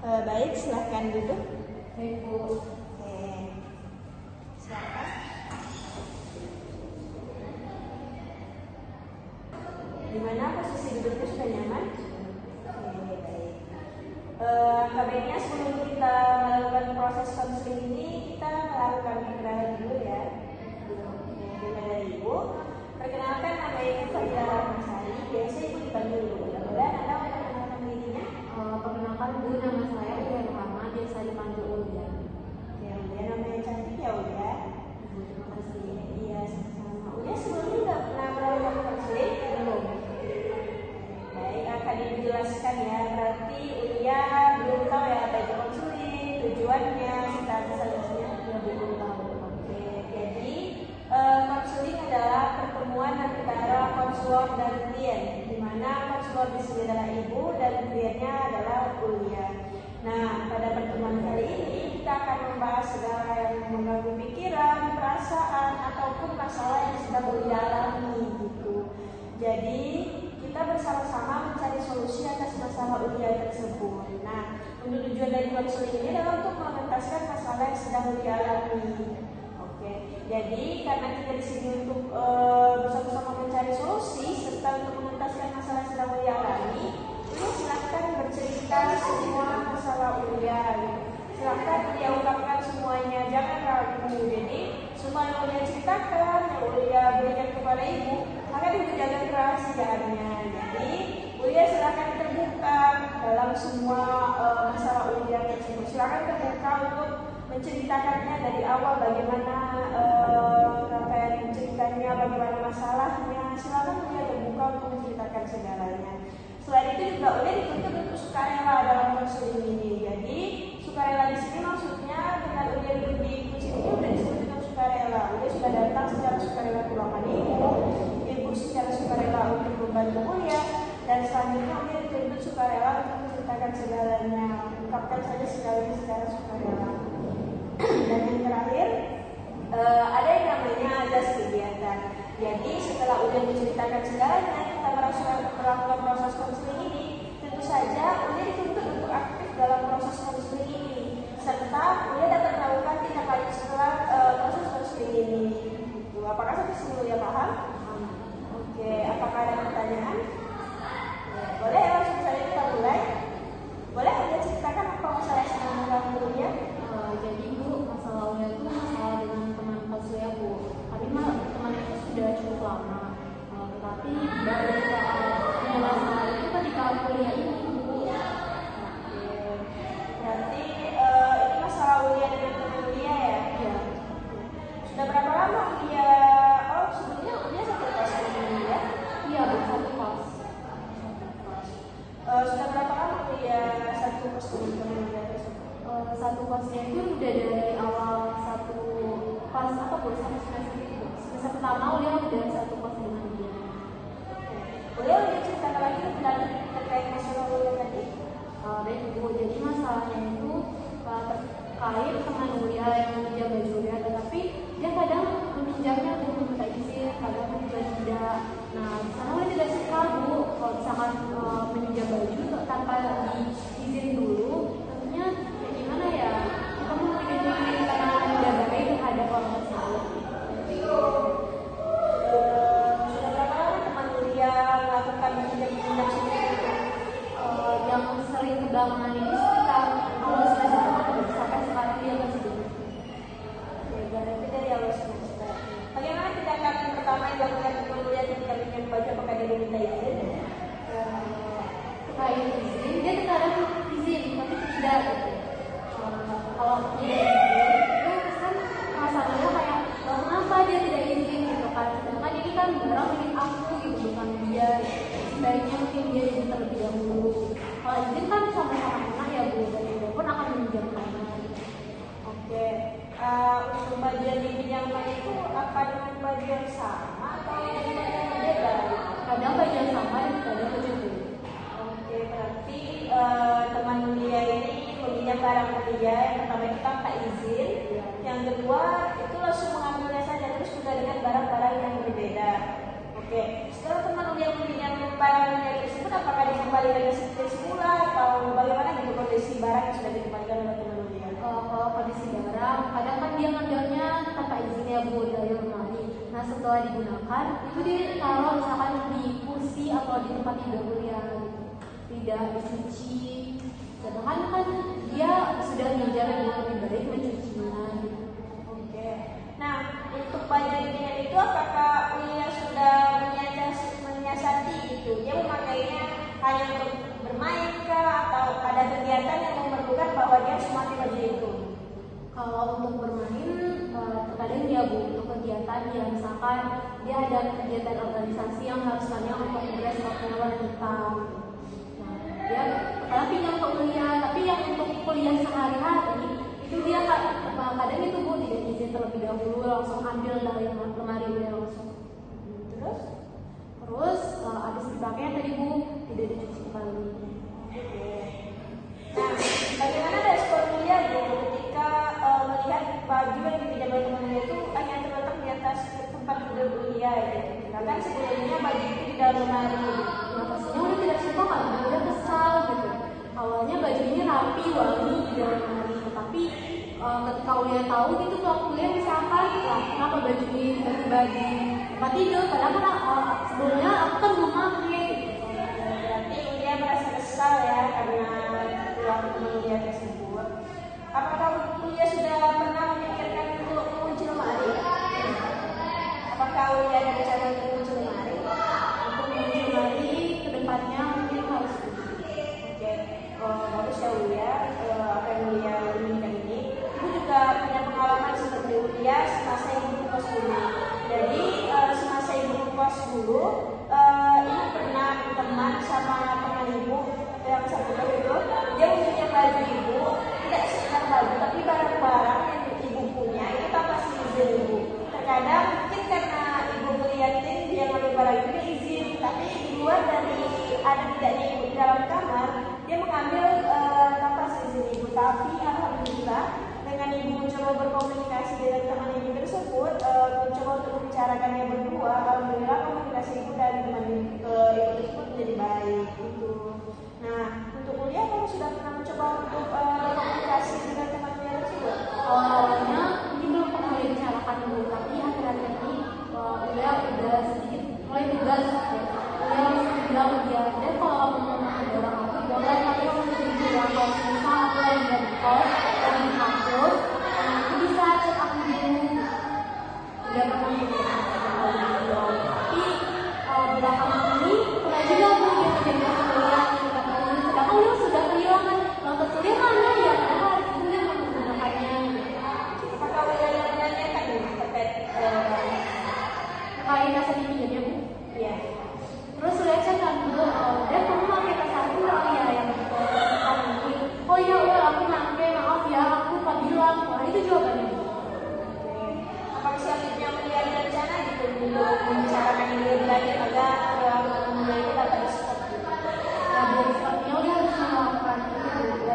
Baik, silahkan duduk. Baik, Bu. Oke, silakan. Gimana posisi duduknya, sudah nyaman? Oke, baik. Baiknya sebelum kita melakukan proses konseling ini, kita melakukan perkenalan dulu ya. Oke, dimulai dari Ibu. Perkenalkan, nama Ibu Farida Rahmasari. Biasa Ibu dipanggil dulu. Mudah-mudahan Anda memperkenalkan dirinya. Perkenalkan, Bu, nama saya Ulia Rahma, biasa dipanggil Ulia. Ya, Ulia namanya cantik ya, Ulia. Bu, terima kasih. Iya, sama-sama. Ulia sebelumnya nggak pernah melakukan konseling? Belum. Baik, akan dijelaskan ya. Berarti Ulia belum tahu ya apa itu konseling, tujuannya, selanjutnya. Ya, Bu, belum tahu. Oke, jadi konseling adalah pertemuan antara konselor dan klien, di mana konselor di sini adalah ibu dan kliennya adalah Ulia. Nah, pada pertemuan kali ini kita akan membahas segala yang mengganggu pikiran, perasaan, ataupun masalah yang sedang Ulia alami gitu. Jadi kita bersama-sama mencari solusi atas masalah Ulia tersebut. Nah, untuk tujuan dari konseling ini adalah untuk mengentaskan masalah yang sedang Ulia alami. Oke, jadi karena kita di sini untuk bersama-sama mencari solusi serta untuk mengentaskan masalah yang sedang Ulia alami, Ulia silahkan bercerita semua masalah Ulia. Silahkan Ulia ungkapkan semuanya, jangan ragu. Jadi semua yang Ulia ceritakan, yang Ulia berikan kepada ibu, akan ibu jaga kerahasiaannya. Jadi Ulia silahkan terbuka dalam semua masalah Ulia tersebut. Silahkan terbuka untuk menceritakannya dari awal, bagaimana rangkaian ceritanya, bagaimana masalahnya. Silakan Ulia terbuka untuk menceritakan segalanya. Selain itu juga Ulia dituntut untuk sukarela dalam konseling ini. Jadi sukarela di sini maksudnya dengan Ulia duduk di kursi ini sudah disebut dengan sukarela. Ulia sudah datang secara sukarela ke ruangan ibu secara sukarela untuk membantu Ulia, dan selanjutnya Ulia dituntut sukarela untuk menceritakan segalanya, ungkapkan saja segalanya secara sukarela. Dan yang terakhir ada yang namanya azas kegiatan. Jadi setelah Ulia menceritakan segalanya, kita melakukan proses konseling ini, tentu saja Ulia dituntut untuk aktif dalam proses konseling ini, serta Ulia dapat melakukan tindak lanjut setelah proses konseling ini. Apakah sampai sini Ulia paham? Oke, apakah ada pertanyaan? Boleh langsung saja kita mulai. Boleh Ulia ceritakan apa masalah yang sedang mengganggu Ulia? Jadi, Bu, masalah Ulia itu masalah dengan teman kos saya, Bu. Kami teman itu sudah cukup lama, tetapi baru masalah itu ketika kuliah ini, Bu. Berarti ini masalah Ulia dengan teman Ulia ya? Iya. Sudah berapa lama Ulia? Oh, sebelumnya Ulia satu kelas dengan Ulia? Iya, Bu, satu kos. Sudah berapa lama Ulia satu kelas dengan teman Ulia tersebut? Satu kosnya itu udah dari awal satu kos apa, Bu? Satu semester pertama Ulia udah satu kos dengan dia. Ulia udah ceritakan lagi lebih lanjut terkait masalah Ulia tadi? Baik, Bu, jadi masalahnya itu terkait teman Ulia yang meminjam baju Ulia, tetapi dia kadang meminjamnya untuk meminta izin, kadang juga tidak. Nah, di sana Ulia tidak suka, Bu, kalau misalkan meminjam baju tanpa diizin dulu, tentunya ya gimana ya, kita memiliki karena tidak baik terhadap orang tersebut. Sudah berapa lama teman Ulia melakukan pinjam-pinjam seperti itu? Yang sering kebelakangan ini sekitar awal semester sampai sekarang dia masih begitu. Berarti dari awal semester. Bagaimana tindakan pertama yang dilakukan teman Ulia ketika pinjam baju? Apakah dia meminta izin? Terkait izin, dia terkadang izin tapi tidak gitu. Kalau tidak izin, itu kesan masalahnya kayak kenapa dia tidak izin gitu kan? Sedangkan ini kan barang milik aku gitu, bukan dia. Sebaiknya mungkin dia izin terlebih dahulu. Kalau izin kan sama-sama enak ya, Bu, dan dia pun akan meminjamkannya. Oke. Untuk baju yang dipinjamkan itu apa dengan baju yang sama atau baju yang berbeda? Kadang baju yang sama dan kadang baju yang beda. Oke, berarti teman Ulia ini meminjam barang Ulia. Yang pertama itu tanpa izin, yang kedua itu langsung mengambilnya saja, terus juga dengan barang-barang yang berbeda. Oke, setelah teman Ulia meminjam barang Ulia tersebut, apakah dikembalikan seperti semula atau bagaimana gitu kondisi barang yang sudah barang, kadang kan dia ngambilnya tanpa izin ya Bu dari lemari. Nah setelah digunakan itu ditaruh misalkan di kursi atau di tempat tidur kuliah gitu, tidak dicuci. Sedangkan kan dia sudah minjam yang lebih baik mencucinya gitu. Oke. Nah, untuk baju ringan itu apakah Ulia sudah menyiasati gitu? Dia memakainya hanya untuk bermain kah atau ada kegiatan yang memerlukan bahwa dia harus memakai baju itu? Kalau untuk bermain, terkadang dia Bu untuk kegiatan ya misalkan dia ada kegiatan organisasi yang harusnya untuk dress pakai warna hitam. Nah, dia kadang pinjam ke kuliah, tapi yang untuk kuliah sehari-hari itu dia kadang itu Bu tidak izin terlebih dahulu, langsung ambil dari lemari dia langsung. Terus habis dipakai tadi Bu tidak dicuci kembali. Nah, bagaimana respon Ulia Bu ketika melihat baju yang dipinjam oleh temannya itu hanya terletak di atas tempat tidur Ulia gitu? Sedangkan sebelumnya baju itu di dalam lemari. Nah pastinya udah tidak suka kan, udah kesal gitu. Awalnya baju ini rapi, wangi di dalam lemari, tetapi ketika Ulia tahu gitu kalau Ulia misalkan lah kenapa baju ini tiba-tiba di tempat tidur, padahal kan sebelumnya aku kan belum pakai gitu. Berarti Ulia merasa kesal ya karena pulang teman Ulia tersebut. Apakah Ulia sudah pernah memikirkan untuk mengunci lemari? Apakah Ulia ada rencana untuk mengunci lemari? Untuk mengunci lemari kedepannya mungkin harus Oke, bagus ya Ulia. Apa yang Ulia inginkan ini. Ibu juga punya pengalaman seperti Ulia semasa ibu kos dulu. Jadi semasa ibu kos dulu, ibu pernah berteman sama teman ibu yang satu itu. Dia punya baju ibu, tidak sekedar baju, tapi barang-barang yang ibu punya itu tanpa izin ibu. Terkadang mungkin karena ibu melihatin dia ngambil barang itu izin, tapi di luar dari ada tidaknya ibu di dalam kamar, dia mengambil tanpa izin ibu. Tapi alhamdulillah dengan ibu mencoba berkomunikasi dengan teman ibu tersebut, mencoba untuk membicarakannya berdua, alhamdulillah komunikasi ibu dan teman ibu tersebut menjadi baik gitu. Nah, untuk kuliah kamu sudah pernah mencoba untuk berkomunikasi dengan teman kuliah tersebut? awalnya ini belum pernah dibicarakan dulu, tapi akhir-akhir ini Ulia udah sedikit mulai tegas ya. Ulia langsung bilang dia, dan kalau mau ada orang aku boleh, tapi kamu mesti bilang kalau misal aku lagi di kos dan di kampus, aku bisa chat aku dulu. Udah pernah bilang, tapi belakangan ini pernah juga aku dia menjadi kuliah sedangkan Ulia sudah kehilangan loket kuliah mana ya, padahal itu dia menggunakannya. Apakah Ulia menanyakan terkait Kayak tas ini pinjamnya Bu. Iya. Terus Ulia chat kan dulu, dan kamu pakai tas aku nggak ya yang mungkin. Oh iya Ul, aku pakai, maaf ya aku lupa bilang. Nah itu jawabannya Bu. Apakah selanjutnya Ulia ada rencana gitu untuk membicarakan ini lebih lanjut agar Ulia itu dapat di-stop gitu? Nah Bu, sepertinya Ulia harus melakukan itu Bu.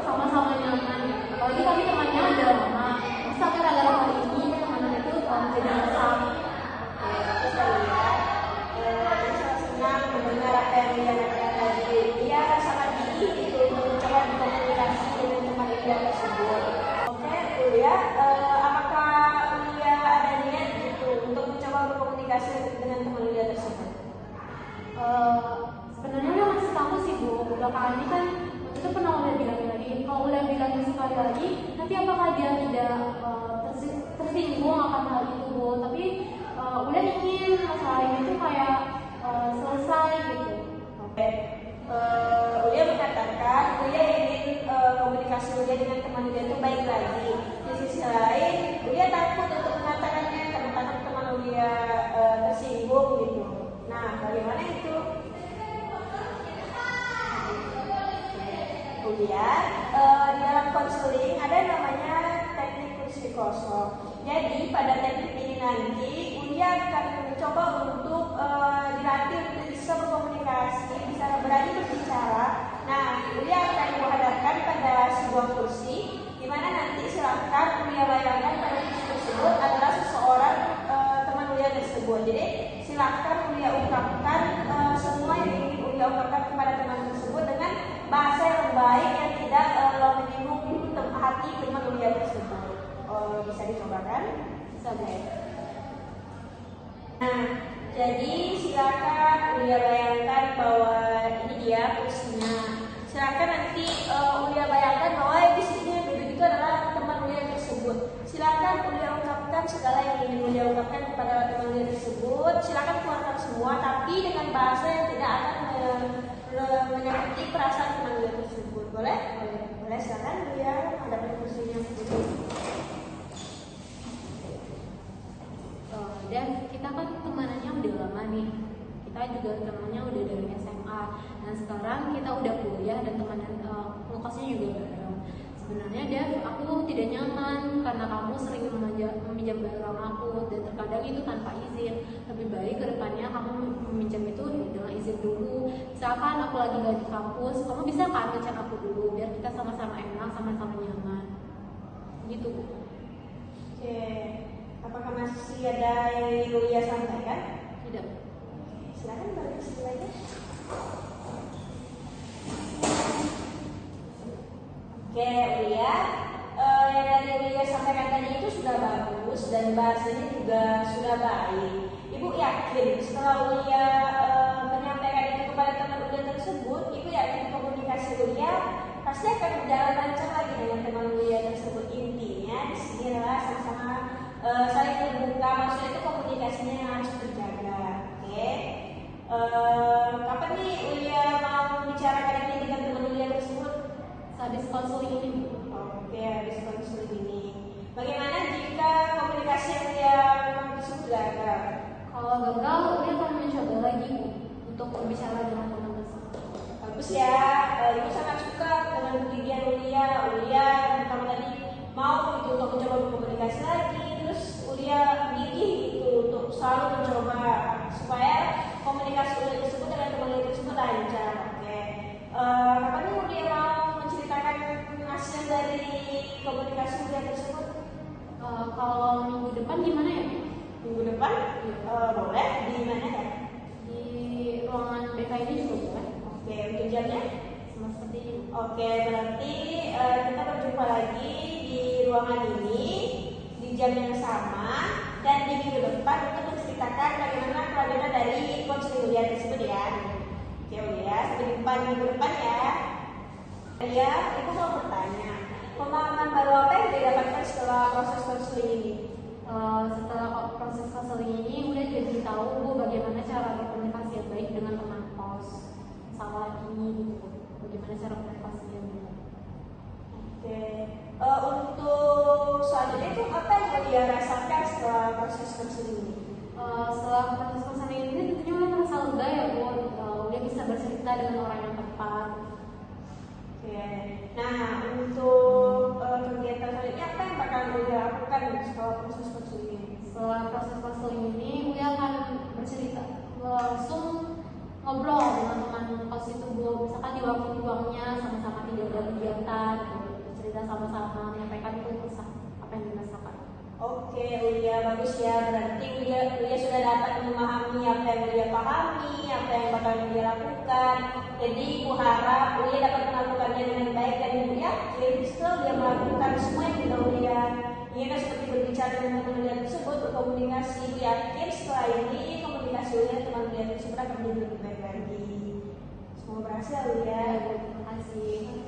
Sama-sama nyaman. Apalagi kami temannya ada lama. Masa gara-gara hari ini teman itu jadi kesal. Terus saya sangat senang mendengar apa yang Ulia katakan tadi. Dia sangat gigih gitu untuk mencoba berkomunikasi dengan teman Ulia tersebut. Oke, Ulia, apakah Ulia ada niat gitu untuk mencoba berkomunikasi dengan teman Ulia tersebut? Sebenarnya Ulia masih takut sih Bu. Belakangan ini kan itu pernah Ulia bilang lagi, kalau Ulia bilang sekali lagi, nanti apakah dia tidak tersinggung akan hal itu Bu? Tapi Ulia ingin masalah ini tuh kayak selesai gitu. Oke. Ulia mengatakan Ulia ingin komunikasi Ulia dengan teman Ulia itu baik lagi. Di sisi lain, Ulia takut untuk mengatakannya karena takut teman Ulia tersinggung gitu. Nah, bagaimana itu? Ulia, di dalam konseling ada namanya teknik kursi kosong. Jadi pada teknik ini nanti Ulia akan mencoba untuk dilatih untuk bisa berkomunikasi, bisa berani berbicara. Nah, Ulia akan dihadapkan pada sebuah kursi, di mana nanti silahkan Ulia bayangkan pada kursi tersebut adalah seseorang teman Ulia tersebut. Jadi silahkan Ulia ungkapkan semua yang ingin Ulia ungkapkan kepada teman tersebut dengan bahasa yang baik yang tidak menyinggung hati teman Ulia tersebut. coba kan? Bisa deh. Nah, jadi silakan Ulia bayangkan bahwa ini dia kursinya. Silakan nanti Ulia bayangkan bahwa di sini duduk itu adalah teman Ulia tersebut. Silakan Ulia ungkapkan segala yang ingin Ulia ungkapkan kepada teman Ulia tersebut. Silakan keluarkan semua, tapi dengan bahasa yang tidak akan menyakiti perasaan teman Ulia tersebut. Boleh? Boleh. Silakan Ulia hadapi kursinya sendiri. Dan kita kan temanannya udah lama nih, kita juga temannya udah dari SMA, dan sekarang kita udah kuliah dan temenan lokasinya juga bareng. Sebenarnya aku tidak nyaman karena kamu sering meminjam barang aku dan terkadang itu tanpa izin. Lebih baik ke depannya kamu meminjam itu dengan izin dulu. Misalkan aku lagi nggak di kampus, kamu bisa kan ngechat aku dulu biar kita sama-sama enak, sama-sama nyaman. Gitu. Oke. Apakah masih ada yang Ulia sampaikan? Tidak. Silakan balik ke sini lagi. Oke, Ulia, yang dari Ulia sampaikan tadi itu sudah bagus dan bahasanya juga sudah baik. Ibu yakin setelah Ulia menyampaikan itu kepada teman Ulia tersebut, Ibu yakin komunikasi Ulia pasti akan berjalan lancar lagi dengan teman Ulia tersebut. Intinya di sini adalah sama-sama saling terbuka, maksudnya itu komunikasinya yang harus terjaga. Oke. Kapan nih Ulia mau bicarakan ini dengan teman Ulia tersebut? Habis konseling ini. Oke, habis konseling ini. Bagaimana jika komunikasi yang Ulia tersebut gagal? Kalau gagal, Ulia akan mencoba lagi untuk berbicara dengan teman tersebut. Bagus ya, Ibu sangat suka dengan kegigihan Ulia. Ulia pertama tadi mau gitu untuk mencoba berkomunikasi lagi. Ulia gigih gitu untuk selalu mencoba supaya komunikasi Ulia tersebut dengan teman Ulia tersebut lancar. Oke. Kapan nih Ulia mau menceritakan hasil dari komunikasi Ulia tersebut? Kalau minggu depan gimana ya? Minggu depan? Boleh. Di mana ya? Di ruangan BK ini juga boleh. Oke. Untuk jamnya? Sama seperti ini. Oke. Berarti kita berjumpa lagi di ruangan ini jam yang sama dan di minggu depan untuk menceritakan bagaimana kelanjutan dari konseling Ulia tersebut ya. Oke Ulia, sampai jumpa di minggu depan ya. Ya, Ibu mau bertanya, pemahaman baru apa yang didapatkan setelah proses konseling ini? Setelah proses konseling ini udah jadi tahu bagaimana cara berkomunikasi yang baik dengan teman kos masalah ini gitu. Bagaimana cara komunikasi yang baik. Oke. Untuk selanjutnya itu apa yang Ulia rasakan setelah proses konseling ini? Setelah proses konseling ini tentunya Ulia merasa lega ya Bu. Ulia bisa bercerita dengan orang yang tepat. Oke. Nah untuk kegiatan selanjutnya apa yang bakal Ulia lakukan setelah proses konseling ini? Setelah proses konseling ini Ulia akan bercerita langsung ngobrol dengan teman kos itu Bu. Misalkan di waktu luangnya sama-sama tidak ada kegiatan gitu. Cerita sama-sama menyampaikan itu apa yang dirasakan. Oke, Ulia bagus ya. Berarti Ulia sudah dapat memahami apa yang Ulia pahami, apa yang bakal Ulia lakukan. Jadi Ibu harap Ulia dapat melakukannya dengan baik dan Ibu yakin setelah Ulia melakukan semua yang sudah Ulia inginkan seperti berbicara dengan teman Ulia tersebut, berkomunikasi. Ibu yakin setelah ini komunikasi Ulia teman Ulia tersebut akan menjadi lebih baik lagi. Semoga berhasil Ulia. Terima kasih.